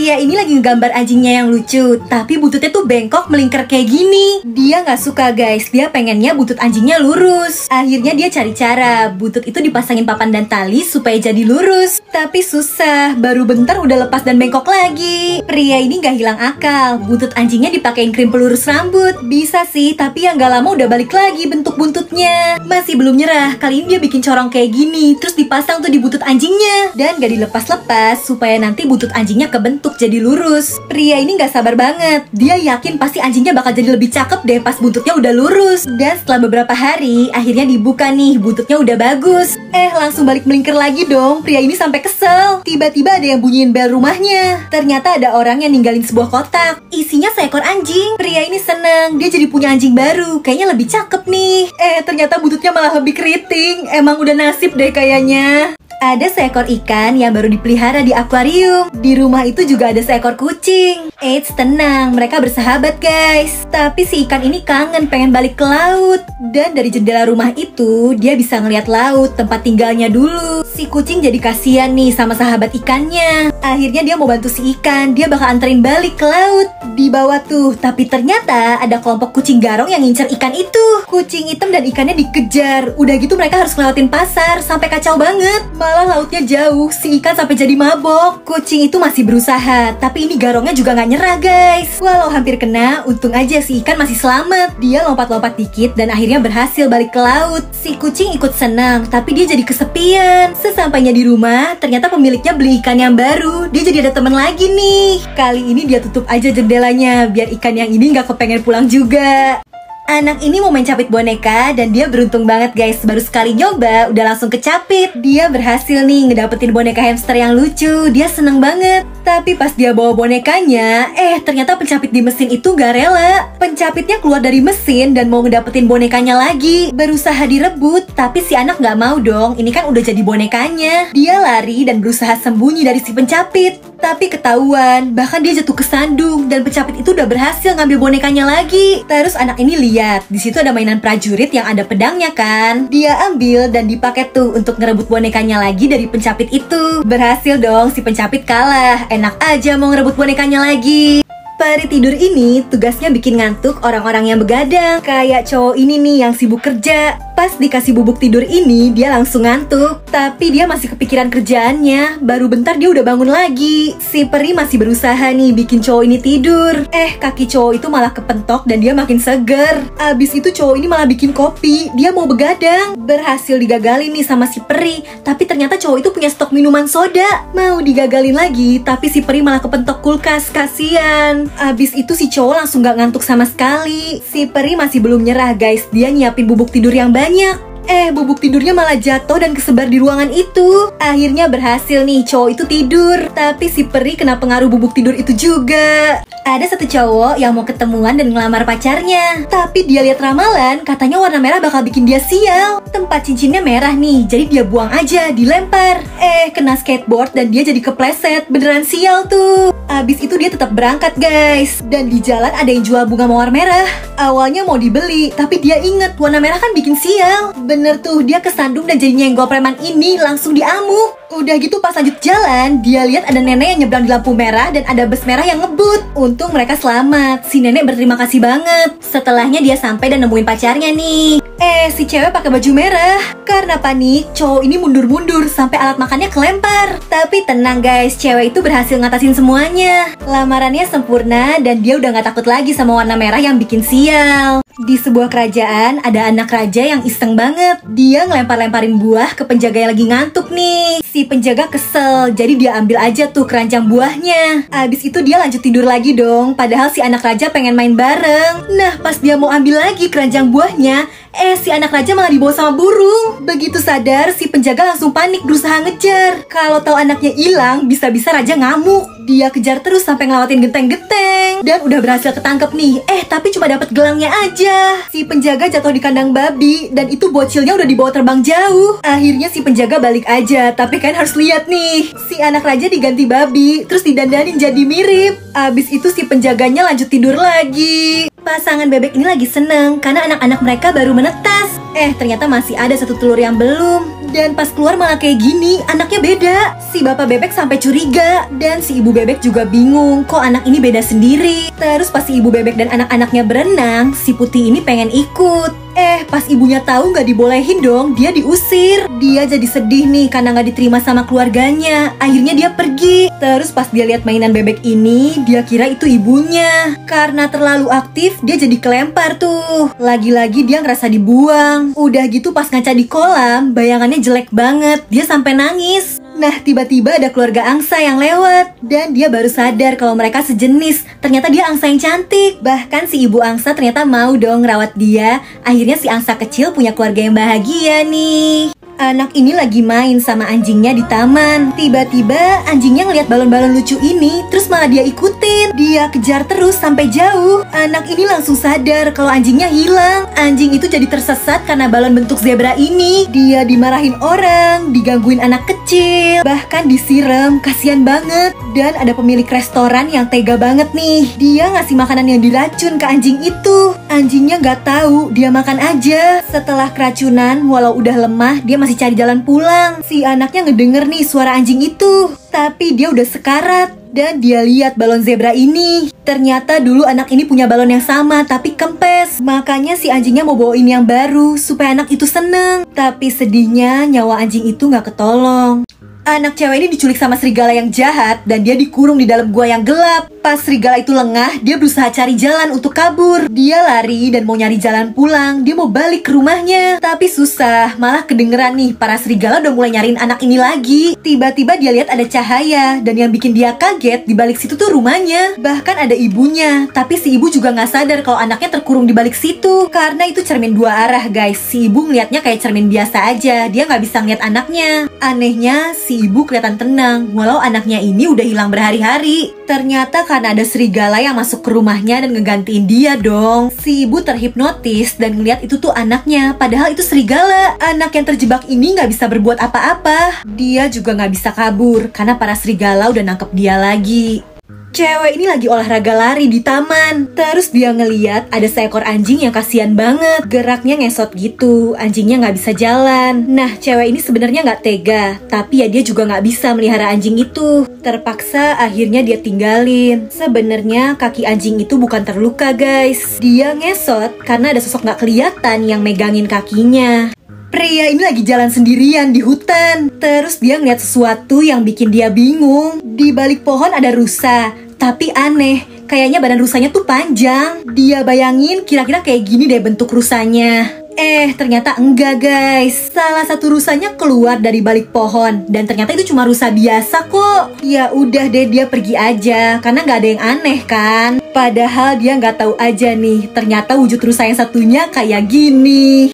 Pria ini lagi ngegambar anjingnya yang lucu, tapi buntutnya tuh bengkok melingkar kayak gini. Dia nggak suka guys, dia pengennya buntut anjingnya lurus. Akhirnya dia cari cara, buntut itu dipasangin papan dan tali supaya jadi lurus. Tapi susah, baru bentar udah lepas dan bengkok lagi. Pria ini nggak hilang akal, buntut anjingnya dipakein krim pelurus rambut. Bisa sih, tapi yang nggak lama udah balik lagi bentuk buntutnya. Masih belum nyerah, kali ini dia bikin corong kayak gini, terus dipasang tuh di buntut anjingnya. Dan gak dilepas-lepas supaya nanti buntut anjingnya kebentuk jadi lurus. Pria ini gak sabar banget. Dia yakin pasti anjingnya bakal jadi lebih cakep deh pas buntutnya udah lurus. Dan setelah beberapa hari, akhirnya dibuka nih, buntutnya udah bagus. Langsung balik melingkar lagi dong. Pria ini sampai kesel. Tiba-tiba ada yang bunyiin bel rumahnya. Ternyata ada orang yang ninggalin sebuah kotak. Isinya seekor anjing. Pria ini seneng, dia jadi punya anjing baru. Kayaknya lebih cakep nih. Ternyata buntutnya malah lebih keriting. Emang udah nasib deh kayaknya. Ada seekor ikan yang baru dipelihara di akuarium. Di rumah itu juga ada seekor kucing. Eits, tenang, mereka bersahabat guys. Tapi si ikan ini kangen pengen balik ke laut. Dan dari jendela rumah itu, dia bisa ngeliat laut, tempat tinggalnya dulu. Si kucing jadi kasihan nih sama sahabat ikannya. Akhirnya dia mau bantu si ikan, dia bakal anterin balik ke laut. Di bawah tuh, tapi ternyata ada kelompok kucing garong yang ngincer ikan itu. Kucing hitam dan ikannya dikejar. Udah gitu mereka harus ngelewatin pasar, sampai kacau banget. Malah lautnya jauh, si ikan sampai jadi mabok. Kucing itu masih berusaha, tapi ini garongnya juga gak nyerah guys. Walau hampir kena, untung aja si ikan masih selamat. Dia lompat-lompat dikit dan akhirnya berhasil balik ke laut. Si kucing ikut senang, tapi dia jadi kesepian. Sesampainya di rumah, ternyata pemiliknya beli ikan yang baru. Dia jadi ada teman lagi nih. Kali ini dia tutup aja jendelanya, biar ikan yang ini gak kepengen pulang juga. Anak ini mau main capit boneka dan dia beruntung banget guys. Baru sekali nyoba udah langsung kecapit. Dia berhasil nih ngedapetin boneka hamster yang lucu. Dia seneng banget. Tapi pas dia bawa bonekanya, ternyata pencapit di mesin itu gak rela. Pencapitnya keluar dari mesin dan mau ngedapetin bonekanya lagi. Berusaha direbut, tapi si anak gak mau dong. Ini kan udah jadi bonekanya. Dia lari dan berusaha sembunyi dari si pencapit. Tapi ketahuan, bahkan dia jatuh ke sandung dan pencapit itu udah berhasil ngambil bonekanya lagi. Terus anak ini lihat, di situ ada mainan prajurit yang ada pedangnya kan. Dia ambil dan dipakai tuh untuk ngerebut bonekanya lagi dari pencapit itu. Berhasil dong, si pencapit kalah. Enak aja mau ngerebut bonekanya lagi. Peri tidur ini tugasnya bikin ngantuk orang-orang yang begadang. Kayak cowok ini nih yang sibuk kerja. Pas dikasih bubuk tidur ini, dia langsung ngantuk. Tapi dia masih kepikiran kerjaannya. Baru bentar dia udah bangun lagi. Si peri masih berusaha nih bikin cowok ini tidur. Kaki cowok itu malah kepentok dan dia makin seger. Abis itu cowok ini malah bikin kopi. Dia mau begadang. Berhasil digagalin nih sama si peri. Tapi ternyata cowok itu punya stok minuman soda. Mau digagalin lagi, tapi si peri malah kepentok kulkas. Kasian. Abis itu si cowok langsung gak ngantuk sama sekali. Si peri masih belum nyerah guys. Dia nyiapin bubuk tidur yang banyak. Bubuk tidurnya malah jatuh dan kesebar di ruangan itu. Akhirnya berhasil nih cowok itu tidur. Tapi si peri kena pengaruh bubuk tidur itu juga. Ada satu cowok yang mau ketemuan dan ngelamar pacarnya. Tapi dia lihat ramalan, katanya warna merah bakal bikin dia sial. Tempat cincinnya merah nih, jadi dia buang aja, dilempar. Kena skateboard dan dia jadi kepleset. Beneran sial tuh. Abis itu dia tetap berangkat guys. Dan di jalan ada yang jual bunga mawar merah. Awalnya mau dibeli, tapi dia inget warna merah kan bikin sial. Bener tuh, dia kesandung dan jadi nyenggol preman ini, langsung diamuk. Udah gitu pas lanjut jalan, dia lihat ada nenek yang nyebrang di lampu merah dan ada bus merah yang ngebut. Untung mereka selamat. Si nenek berterima kasih banget. Setelahnya dia sampai dan nemuin pacarnya nih. Si cewek pakai baju merah. Karena panik, cowok ini mundur-mundur sampai alat makannya kelempar. Tapi tenang guys, cewek itu berhasil ngatasin semuanya. Lamarannya sempurna dan dia udah gak takut lagi sama warna merah yang bikin sial. Di sebuah kerajaan ada anak raja yang iseng banget. Dia ngelempar-lemparin buah ke penjaga yang lagi ngantuk nih. Si penjaga kesel, jadi dia ambil aja tuh keranjang buahnya. Abis itu dia lanjut tidur lagi dong. Padahal si anak raja pengen main bareng. Nah pas dia mau ambil lagi keranjang buahnya, si anak raja malah dibawa sama burung. Begitu sadar, si penjaga langsung panik berusaha ngejar. Kalau tahu anaknya hilang, bisa-bisa raja ngamuk. Dia kejar terus sampai ngelawatin genteng-genteng. Dan udah berhasil ketangkep nih. Tapi cuma dapat gelangnya aja. Si penjaga jatuh di kandang babi dan itu bocilnya udah dibawa terbang jauh. Akhirnya si penjaga balik aja. Tapi kan harus lihat nih. Si anak raja diganti babi, terus didandanin jadi mirip. Abis itu si penjaganya lanjut tidur lagi. Pasangan bebek ini lagi seneng karena anak-anak mereka baru menetas. Ternyata masih ada satu telur yang belum. Dan pas keluar malah kayak gini, anaknya beda. Si bapak bebek sampai curiga, dan si ibu bebek juga bingung kok anak ini beda sendiri. Terus pas si ibu bebek dan anak-anaknya berenang, si putih ini pengen ikut. Pas ibunya tahu nggak dibolehin dong, dia diusir. Dia jadi sedih nih karena nggak diterima sama keluarganya. Akhirnya dia pergi. Terus pas dia lihat mainan bebek ini, dia kira itu ibunya. Karena terlalu aktif, dia jadi kelempar tuh. Lagi-lagi dia ngerasa dibuang. Udah gitu pas ngaca di kolam, bayangannya jelek banget. Dia sampai nangis. Nah, tiba-tiba ada keluarga angsa yang lewat. Dan dia baru sadar kalau mereka sejenis. Ternyata dia angsa yang cantik. Bahkan si ibu angsa ternyata mau dong ngerawat dia. Akhirnya si angsa kecil punya keluarga yang bahagia nih. Anak ini lagi main sama anjingnya di taman. Tiba-tiba anjingnya ngeliat balon-balon lucu ini, terus malah dia ikutin. Dia kejar terus sampai jauh. Anak ini langsung sadar kalau anjingnya hilang. Anjing itu jadi tersesat karena balon bentuk zebra ini. Dia dimarahin orang, digangguin anak kecil, bahkan disiram. Kasian banget. Dan ada pemilik restoran yang tega banget nih. Dia ngasih makanan yang diracun ke anjing itu. Anjingnya nggak tahu, dia makan aja. Setelah keracunan, walau udah lemah, dia masih cari jalan pulang. Si anaknya ngedenger nih suara anjing itu, tapi dia udah sekarat. Dan dia lihat balon zebra ini. Ternyata dulu anak ini punya balon yang sama tapi kempes. Makanya si anjingnya mau bawain yang baru supaya anak itu seneng. Tapi sedihnya nyawa anjing itu gak ketolong. Anak cewek ini diculik sama serigala yang jahat dan dia dikurung di dalam gua yang gelap. Pas serigala itu lengah, dia berusaha cari jalan untuk kabur. Dia lari dan mau nyari jalan pulang. Dia mau balik ke rumahnya, tapi susah. Malah kedengeran nih, para serigala udah mulai nyariin anak ini lagi. Tiba-tiba dia lihat ada cahaya, dan yang bikin dia kaget, di balik situ tuh rumahnya. Bahkan ada ibunya, tapi si ibu juga nggak sadar kalau anaknya terkurung di balik situ. Karena itu cermin dua arah, guys. Si ibu ngeliatnya kayak cermin biasa aja. Dia nggak bisa ngeliat anaknya. Anehnya, si ibu kelihatan tenang, walau anaknya ini udah hilang berhari-hari. Ternyata karena ada serigala yang masuk ke rumahnya dan ngegantiin dia dong. Si ibu terhipnotis dan ngeliat itu tuh anaknya, padahal itu serigala. Anak yang terjebak ini nggak bisa berbuat apa-apa. Dia juga nggak bisa kabur karena para serigala udah nangkep dia lagi. Cewek ini lagi olahraga lari di taman. Terus dia ngeliat ada seekor anjing yang kasihan banget. Geraknya ngesot gitu, anjingnya nggak bisa jalan. Nah, cewek ini sebenarnya nggak tega, tapi ya dia juga nggak bisa melihara anjing itu. Terpaksa akhirnya dia tinggalin. Sebenarnya kaki anjing itu bukan terluka, guys. Dia ngesot karena ada sosok nggak kelihatan yang megangin kakinya. Pria ini lagi jalan sendirian di hutan. Terus dia ngeliat sesuatu yang bikin dia bingung. Di balik pohon ada rusa, tapi aneh, kayaknya badan rusanya tuh panjang. Dia bayangin kira-kira kayak gini deh bentuk rusanya. Ternyata enggak, guys. Salah satu rusanya keluar dari balik pohon, dan ternyata itu cuma rusa biasa kok. Ya udah deh, dia pergi aja karena nggak ada yang aneh kan. Padahal dia nggak tahu aja nih, ternyata wujud rusa yang satunya kayak gini.